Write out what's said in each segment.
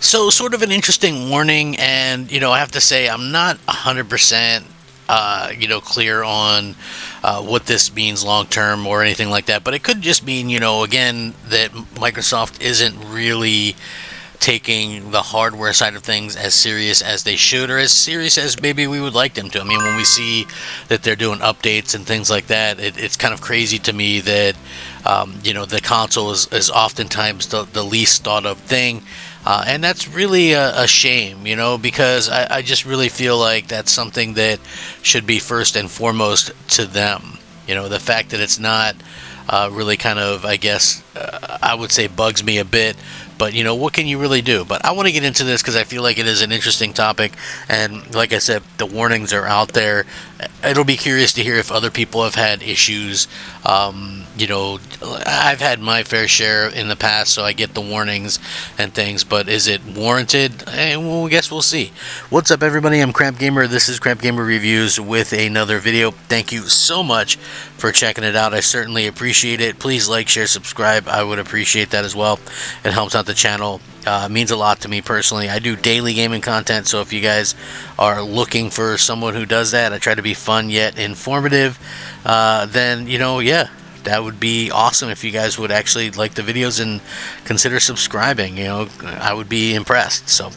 So sort of an interesting warning, and I have to say I'm not 100% clear on what this means long term or anything like that. But it could just mean, again, that Microsoft isn't really taking the hardware side of things as serious as they should, or as serious as maybe we would like them to. I mean, when we see that they're doing updates and things like that, it's kind of crazy to me that the console is oftentimes the least thought of thing. And that's really a shame, because I just really feel like that's something that should be first and foremost to them. The fact that it's not really kind of, I guess, I would say bugs me a bit. But, what can you really do? But I want to get into this because I feel like it is an interesting topic. And like I said, the warnings are out there. It'll be curious to hear if other people have had issues. I've had my fair share in the past, so I get the warnings and things. But is it warranted? Well, I guess we'll see. What's up, everybody? I'm Crap Gamer. This is Crap Gamer Reviews with another video. Thank you so much for checking it out. I certainly appreciate it. Please like, share, subscribe. I would appreciate that as well. It helps out the channel. Means a lot to me personally. I do daily gaming content, so if you guys are looking for someone who does that, I try to be fun yet informative, then yeah, that would be awesome if you guys would actually like the videos and consider subscribing. I would be impressed. So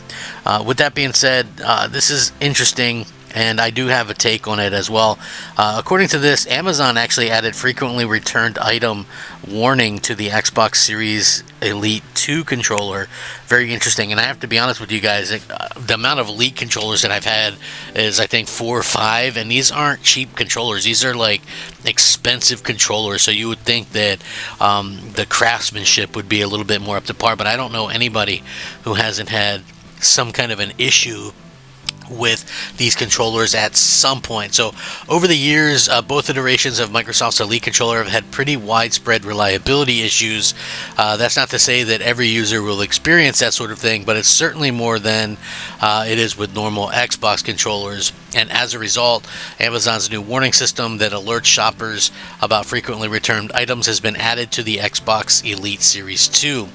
with that being said, this is interesting, and I do have a take on it as well. According to this, Amazon actually added frequently returned item warning to the Xbox Series Elite 2 controller. Very interesting. And I have to be honest with you guys, the amount of Elite controllers that I've had is, I think, 4 or 5, and these aren't cheap controllers. These are like expensive controllers, so you would think that the craftsmanship would be a little bit more up to par, but I don't know anybody who hasn't had some kind of an issue with these controllers at some point. So over the years, both iterations of Microsoft's Elite controller have had pretty widespread reliability issues. That's not to say that every user will experience that sort of thing, but it's certainly more than it is with normal Xbox controllers. And as a result, Amazon's new warning system that alerts shoppers about frequently returned items has been added to the Xbox Elite Series 2.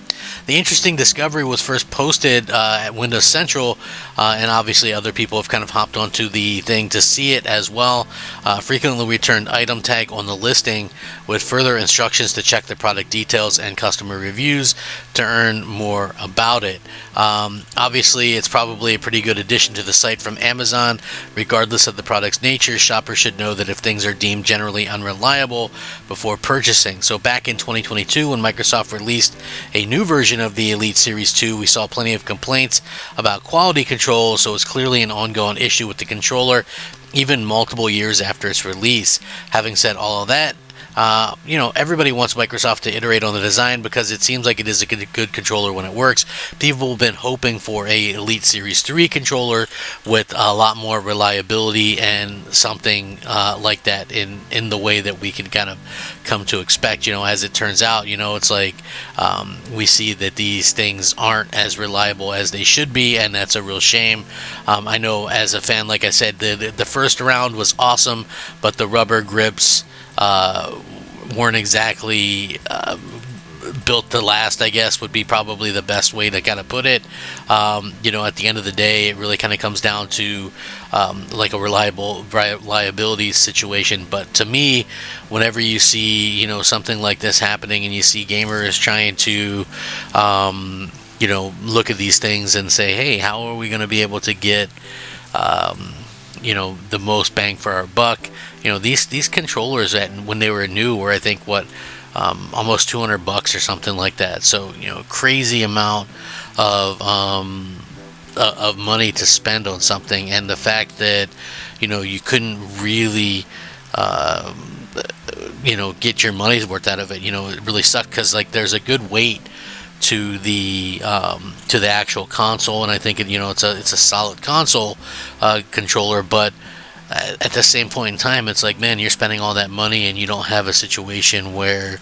The interesting discovery was first posted at Windows Central, and obviously other people have kind of hopped onto the thing to see it as well. Frequently returned item tag on the listing with further instructions to check the product details and customer reviews to earn more about it. Obviously, it's probably a pretty good addition to the site from Amazon. Regardless of the product's nature, shoppers should know that if things are deemed generally unreliable before purchasing. So back in 2022, when Microsoft released a new version of the Elite Series 2, we saw plenty of complaints about quality control, so it's clearly an ongoing issue with the controller, even multiple years after its release. Having said all of that, everybody wants Microsoft to iterate on the design because it seems like it is a good controller when it works. People have been hoping for a Elite Series 3 controller with a lot more reliability and something like that in the way that we can kind of come to expect. As it turns out, it's like we see that these things aren't as reliable as they should be, and that's a real shame. I know as a fan, like I said, the first round was awesome, but the rubber grips weren't exactly built to last, I guess, would be probably the best way to kind of put it. At the end of the day, it really kind of comes down to like a reliability situation. But to me, whenever you see something like this happening, and you see gamers trying to look at these things and say, hey, how are we going to be able to get the most bang for our buck? These controllers when they were new were, I think, almost $200 or something like that. So crazy amount of money to spend on something, and the fact that you couldn't really get your money's worth out of it. It really sucked because there's a good weight to the actual console, and I think it's a solid console controller, but at the same point in time, it's like, man, you're spending all that money and you don't have a situation where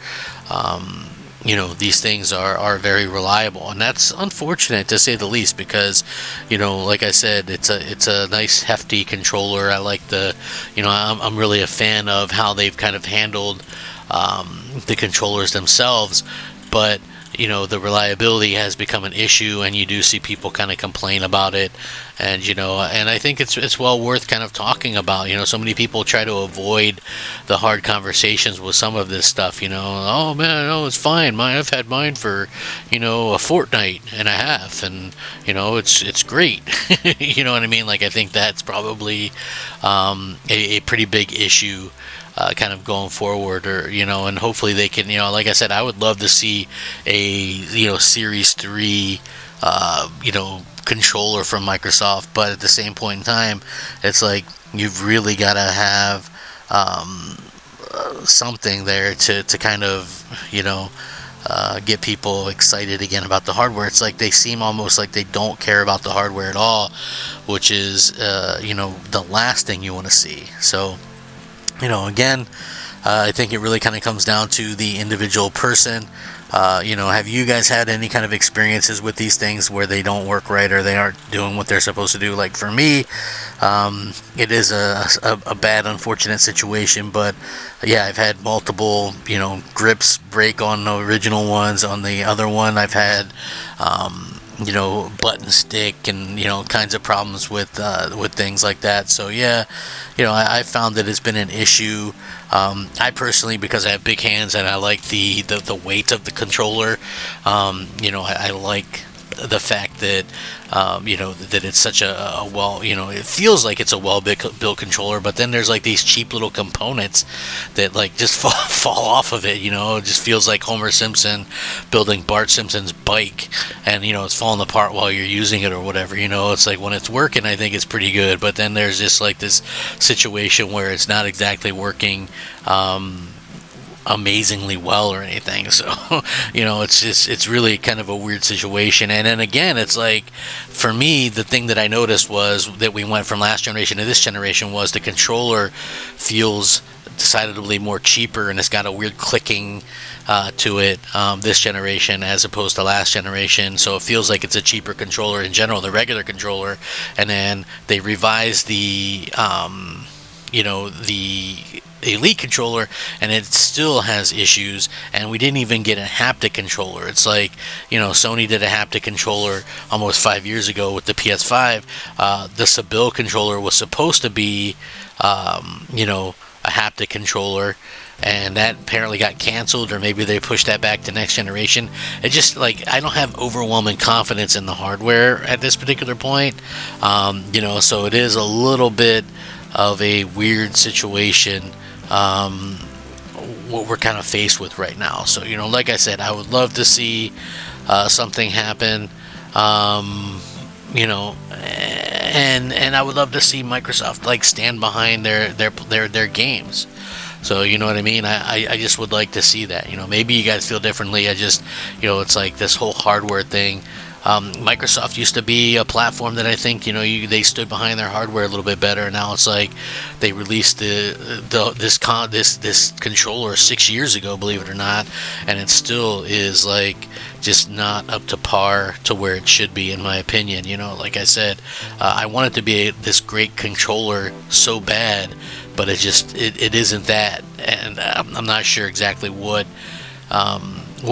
these things are very reliable, and that's unfortunate to say the least, because like I said, it's a nice hefty controller. I like I'm really a fan of how they've kind of handled the controllers themselves, but the reliability has become an issue, and you do see people kind of complain about it. And and I think it's well worth kind of talking about. So many people try to avoid the hard conversations with some of this stuff. Oh man, no, it's fine. I've had mine for a fortnight and a half, and it's great. You know what I mean? Like, I think that's probably a pretty big issue kind of going forward, or and hopefully they can, like I said, I would love to see a Series 3 controller from Microsoft. But at the same point in time, it's like you've really got to have something there to kind of get people excited again about the hardware. It's like they seem almost like they don't care about the hardware at all, which is the last thing you want to see. So again, I think it really kind of comes down to the individual person. Have you guys had any kind of experiences with these things where they don't work right, or they aren't doing what they're supposed to do? Like for me, it is a bad, unfortunate situation. But yeah, I've had multiple, grips break on the original ones. On the other one, I've had button stick and kinds of problems with things like that. So yeah, I found that it's been an issue. I personally, because I have big hands and I like the weight of the controller, I like the fact that that it's such a well, it feels like it's a well built controller, but then there's like these cheap little components that like just fall off of it. It just feels like Homer Simpson building Bart Simpson's bike, and it's falling apart while you're using it or whatever. It's like when it's working, I think it's pretty good, but then there's just like this situation where it's not exactly working amazingly well or anything. So it's really kind of a weird situation. And then again, it's like, for me, the thing that I noticed was that we went from last generation to this generation was the controller feels decidedly more cheaper, and it's got a weird clicking to it this generation as opposed to last generation. So it feels like it's a cheaper controller in general, the regular controller. And then they revised the the Elite controller, and it still has issues. And we didn't even get a haptic controller. It's like, Sony did a haptic controller almost 5 years ago with the PS5. The Sebille controller was supposed to be a haptic controller, and that apparently got canceled, or maybe they pushed that back to next generation. It just, like, I don't have overwhelming confidence in the hardware at this particular point. So it is a little bit of a weird situation, what we're kind of faced with right now. So like I said, I would love to see something happen, and I would love to see Microsoft like stand behind their games. So you know what I mean? I just would like to see that. Maybe you guys feel differently. I just, it's like this whole hardware thing. Microsoft used to be a platform that I think they stood behind their hardware a little bit better. Now it's like they released this controller 6 years ago, believe it or not, and it still is like just not up to par to where it should be, in my opinion. Like I said, I want it to be this great controller so bad, but it isn't that, and I'm not sure exactly what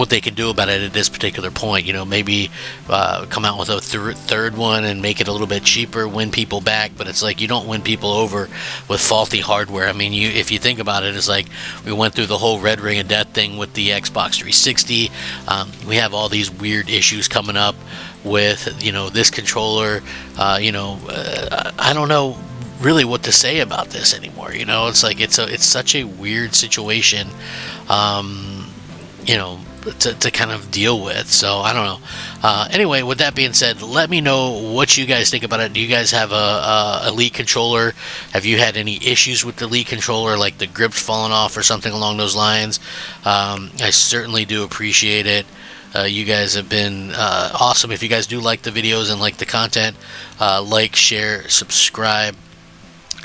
they can do about it at this particular point. Maybe come out with a third one and make it a little bit cheaper, win people back. But it's like, you don't win people over with faulty hardware. I mean, if you think about it, it's like we went through the whole Red Ring of Death thing with the Xbox 360. We have all these weird issues coming up with this controller. I don't know really what to say about this anymore. It's like it's such a weird situation. To kind of deal with. So I don't know. Anyway, with that being said, let me know what you guys think about it. Do you guys have a Elite controller? Have you had any issues with the Elite controller, like the grips falling off or something along those lines? I certainly do appreciate it. You guys have been awesome. If you guys do like the videos and like the content, like, share, subscribe.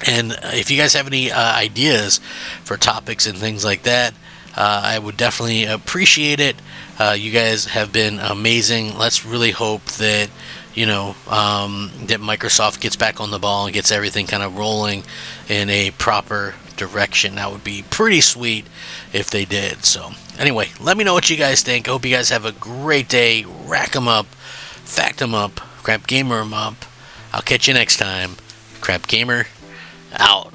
And if you guys have any ideas for topics and things like that, I would definitely appreciate it. You guys have been amazing. Let's really hope that that Microsoft gets back on the ball and gets everything kind of rolling in a proper direction. That would be pretty sweet if they did. So anyway, let me know what you guys think. I hope you guys have a great day. Rack 'em up, fact 'em up, Crap Gamer 'em up. I'll catch you next time. Crap Gamer out.